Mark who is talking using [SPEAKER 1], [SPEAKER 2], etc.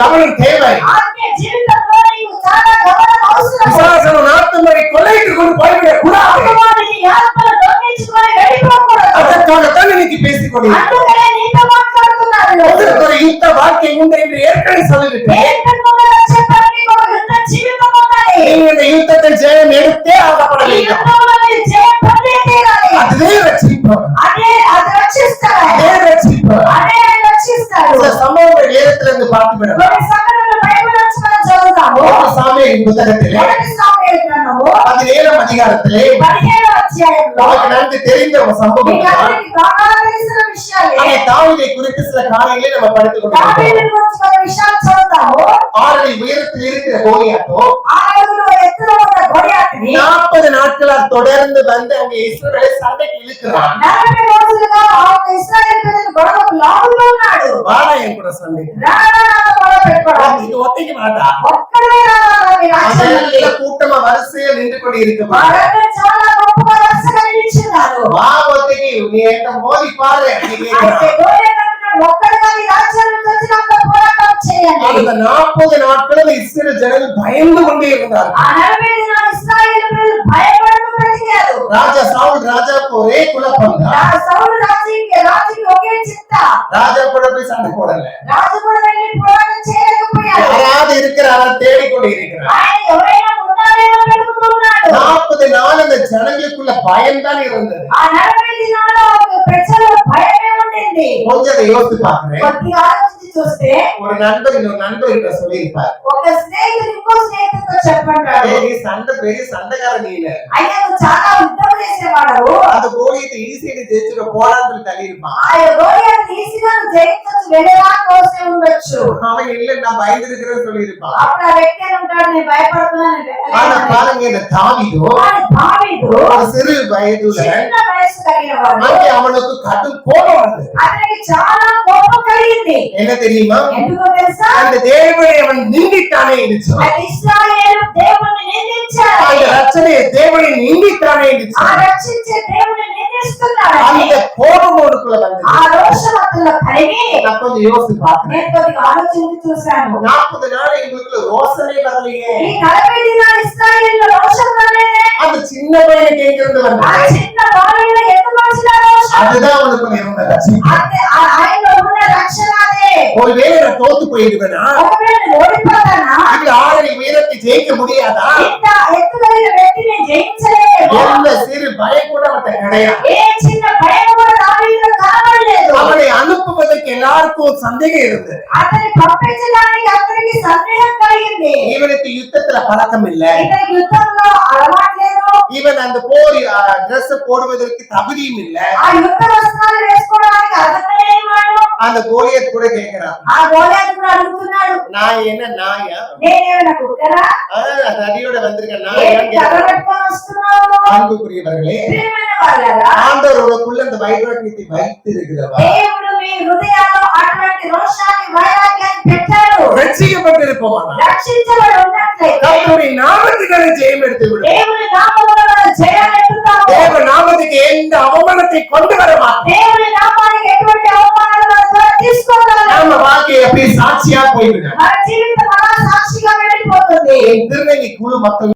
[SPEAKER 1] గమనం தேவை.
[SPEAKER 2] ఆత్మీయ జీవితంలో నీకు చాలా గమనం అవసరం.
[SPEAKER 1] విశ్వాసను ఆత్మని కొల్లైట్టుకొని పోయిவிடக்கூடாது.
[SPEAKER 2] ఆత్మని ఆత్మను దొంగిలించుకొని వెళ్ళిపోకూడదు.
[SPEAKER 1] அதற்காகத்தான் இன்னைக்கு பேசிக்கொண்டு
[SPEAKER 2] అందుకనే నీతో మాట్లాడుతున్నాను.
[SPEAKER 1] ஒரு யுத்த வாழ்க்கை உண்டு என்று ஏற்கனவே சொல்லிவிட்டேன்.
[SPEAKER 2] యుద్ధ జీవితం ఉండాలి.
[SPEAKER 1] இந்த யுத்தத்தை ஜெயம் எடுத்தே ஆகப்பட வேண்டும்.
[SPEAKER 2] జయం పొందే తీరాలి.
[SPEAKER 1] அதுவே ரட்சிப்பு.
[SPEAKER 2] అదే అది రక్షిస్తాడు.
[SPEAKER 1] அதே ரட்சிப்பு.
[SPEAKER 2] అదే రక్షిస్తాడు.
[SPEAKER 1] இந்த சம்பவத்தை வேதத்திலிருந்து பார்த்து விட
[SPEAKER 2] కొన్ని సంఘటనలు బైబిల్ నుంచి మనం చదువుతాము.
[SPEAKER 1] சாமுவேல் புத்தகத்திலே
[SPEAKER 2] మొదటి సాముయేలు గ్రంథము
[SPEAKER 1] 17వ అధ్యాయத்திலே
[SPEAKER 2] 17వ అధ్యాయంలో
[SPEAKER 1] நமக்கு நன்கு தெரிந்த ஒரு சம்பவம்.
[SPEAKER 2] మీకు బాగా తెలిసిన విషయాలే.
[SPEAKER 1] அங்கே தாவீதை குறித்து சில காரியங்களை நம்ம படித்துக் கொண்டிருக்கிறோம்.
[SPEAKER 2] దావీదు గురించి కొన్ని విషయాలు చదువుతాము.
[SPEAKER 1] 6 அடி உயரத்தில் இருக்கிற கோலியாத்தோ
[SPEAKER 2] 6 అడుగుల ఎత్తులో ఉన్న గొలియాతుని
[SPEAKER 1] 40 நாட்களாக தொடர்ந்து வந்து அங்கே இஸ்ரவேலை சண்டைக்கு இழுக்கிறான்.
[SPEAKER 2] 40 రోజులుగా ఆ ఇశ్రాయేలు ప్రజలు గొడవకు లాగుతూ ఉన్నాడు.
[SPEAKER 1] வாடா என் கூட சண்டைக்கு.
[SPEAKER 2] రానా గొడవ పెట్టుకోవడానికి.
[SPEAKER 1] இது ఒత్తికి வாடா.
[SPEAKER 2] ఒక్కడే రావాలి రాజుని.
[SPEAKER 1] கூட்டமா வரிசையில் நின்று கொண்டு இருக்கிறார்.
[SPEAKER 2] వారంతా చాలా గొప్పగా వరుసగా నిలిచినారు.
[SPEAKER 1] வா ஒத்திకి நீ ఎంత మోది పారే అని
[SPEAKER 2] అంటే
[SPEAKER 1] கேக்குறான்.
[SPEAKER 2] గొలియాతు ఒక్కడిగా ఈ రాజ్యాన్ని తెచ్చినంత పోరాటం చేయండి.
[SPEAKER 1] அந்த 40 நாட்களும் இஸ்ரவேல் ஜனங்கள் பயந்து கொண்டே இருந்தார்கள்.
[SPEAKER 2] ఆ 40 దినాలు ఇశ్రాయేలు ప్రజలు భయపడుతూ బ్రతికారు.
[SPEAKER 1] రాజా సౌల్ రాజాకు ఒరే కులపం.
[SPEAKER 2] సౌలు రాజుకి ఒకే చింత.
[SPEAKER 1] ராஜா கூட போய் சண்டை போடல.
[SPEAKER 2] రాజు కూడా వెళ్ళి పోరాటం చేయలేకపోయాడు.
[SPEAKER 1] யாராவது இருக்கிறாரா தேடிக்கொண்டு இருக்கிறார்.
[SPEAKER 2] ఆయన ఎవరైనా ఉన్నారేమో వెతుకుతున్నాడు.
[SPEAKER 1] 40 நாள் அந்த ஜனங்களுக்குள்ள பயம் தான் இருந்தது.
[SPEAKER 2] ఆ 40 దినాల్లో ప్రజల్లో భయమే ఉండింది.
[SPEAKER 1] கொஞ்சம் யோசித்து பாக்குறேன்.
[SPEAKER 2] కొద్దిగా ఆలోచించి చూస్తే
[SPEAKER 1] ஒரு நண்பர் இன்னொரு நண்பர் கிட்ட சொல்லியிருப்பார்.
[SPEAKER 2] ఒక స్నేహితుడు ఇంకో స్నేహితుడితో చెప్పంటాడు.
[SPEAKER 1] நீ சண்டை பெரிய சண்டைக்காரன் நீ இல்ல.
[SPEAKER 2] అయ్యా నువ్వు చాలా యుద్ధం చేసేవాడు.
[SPEAKER 1] அந்த கோலியத்தை ஈஸியா ஜெயிச்சுட போராட்டத்தில் தள்ளி இருப்பான்.
[SPEAKER 2] ఆ గొలియాతు ఈజీగా జయించొచ్చు వెళ్ళేలా కోసే ఉండొచ్చు.
[SPEAKER 1] அவன் இல்ல நான் பயந்து இருக்கிறேன்னு சொல்லி இருப்பான்.
[SPEAKER 2] అప్పుడు ఆ వ్యక్తి అంటాడు నేను భయపడుతున్నాను.
[SPEAKER 1] ஆனா பாருங்க இந்த தாவீது ஒரு சிறு வயதுல
[SPEAKER 2] చిన్న వయసు కలిగినవాడు.
[SPEAKER 1] அங்கே அவனுக்கு கடும் கோபம் வந்தது.
[SPEAKER 2] అతనికి చాలా కోపం కలిగింది.
[SPEAKER 1] என்ன தெரியுமா?
[SPEAKER 2] ఎందుకో తెలుసా?
[SPEAKER 1] அந்த தேவனை அவன் நிந்தித்தானே இருந்துச்சு.
[SPEAKER 2] అది ఇశ్రాయేలు దేవుణ్ణి నిందించాడు.
[SPEAKER 1] அந்த ரட்சணையை தேவனை நிந்தித்தானே இருந்துச்சு.
[SPEAKER 2] ఆ రక్షించే దేవుణ్ణి నిందిస్తున్నాడు.
[SPEAKER 1] அந்த கோபம் ஒருக்குள்ள வந்தது.
[SPEAKER 2] ఆ రోషమతలో కలిగి
[SPEAKER 1] நான் கொஞ்சம் யோசித்து பார்த்தேன்.
[SPEAKER 2] నేను కొద్దిగా ఆలోచించి చూశాను.
[SPEAKER 1] 40 நாள் எங்களுக்கு ரோசனை வரலையே.
[SPEAKER 2] ఈ 40 దినాలు ఇశ్రాయేలు రోషం రాలేదే.
[SPEAKER 1] அந்த சின்ன பையனுக்கு எங்க இருந்து
[SPEAKER 2] ఆ
[SPEAKER 1] வந்தது?
[SPEAKER 2] చిన్న బాలుడిలో ఎంత మంచిగా రోషం.
[SPEAKER 1] அதுதான் அவனுக்கு இருந்த ரட்சணை.
[SPEAKER 2] అంటే ఆయనలో ఉన్న రక్షణ అదే.
[SPEAKER 1] ஒருவேளை நான் தோத்து போயிடுவேனா?
[SPEAKER 2] ఒకవేళ నేను ఓడిపోతానా?
[SPEAKER 1] இது 6 அடி உயரத்தை ஜெயிக்க முடியாதா?
[SPEAKER 2] ఇంత ఎత్తుగలిగిన వ్యక్తిని జయించలేము.
[SPEAKER 1] எந்த சிறு பயம் கூட அவன்கிட்ட கிடையாது.
[SPEAKER 2] ఏ చిన్న భయం కూడా దావీదులో కనబడలేదు.
[SPEAKER 1] அவனை அனுப்புவதற்கு எல்லாருக்கும் சந்தேகம் இருந்தது.
[SPEAKER 2] అతని పంపించడానికి అందరికి సందేహం కలిగింది.
[SPEAKER 1] இவனுக்கு யுத்தத்துல பழக்கம் இல்ல.
[SPEAKER 2] ఇతనికి యుద్ధంలో అలవాటు లేదు.
[SPEAKER 1] இவன் அந்த போர் டிரெஸ் போடுவதற்கு தகுதியும் இல்ல.
[SPEAKER 2] ఆ యుద్ధ వస్త్రాలు వేసుకోవడానికి అర్హత లేనివాడు.
[SPEAKER 1] அந்த கோலியத் கூட கேக்குறான்.
[SPEAKER 2] ఆ గొలియాతు కూడా అడుగుతున్నాడు.
[SPEAKER 1] நான் என்ன நாயா?
[SPEAKER 2] నేనేమైనా కుక్కరా?
[SPEAKER 1] நதியோட வந்திருக்கேன்
[SPEAKER 2] ఏంటి కర్ర
[SPEAKER 1] நாயா?
[SPEAKER 2] పట్టుకొని వస్తున్నావు?
[SPEAKER 1] அன்புக்குரியவர்களே,
[SPEAKER 2] ప్రియమైన వాళ్ళారా,
[SPEAKER 1] ஆண்டவர் உங்களுக்குள்ள அந்த வைராக்கியத்தை வைத்து இருக்கிறவா.
[SPEAKER 2] దేవుడు మీ హృదయాల్లో అటువంటి రోషాన్ని వైరాగ్యాన్ని పెట్టాడు.
[SPEAKER 1] ரட்சிக்கப்பட்டிருப்போமா?
[SPEAKER 2] రక్షించబడి ఉన్నట్లయితే
[SPEAKER 1] கர்த்தருடைய நாமத்துக்கான ஜெயம் எடுத்து விடும்.
[SPEAKER 2] దేవుని నామములో మనం జయాలెత్తుతాము.
[SPEAKER 1] தேவ நாமத்துக்கு எந்த அவமானத்தை கொண்டு வர மாட்டோம்.
[SPEAKER 2] దేవుని నామానికి ఎటువంటి అవమానాలు మనం తీసుకోగలం.
[SPEAKER 1] நம்ம வாழ்க்கையை அப்படி சாட்சியா போய்விடும்.
[SPEAKER 2] మన జీవితం అలా సాక్షిగా వెళ్ళిపోతుంది.
[SPEAKER 1] திருநெல்வேலி குழு மக்கள்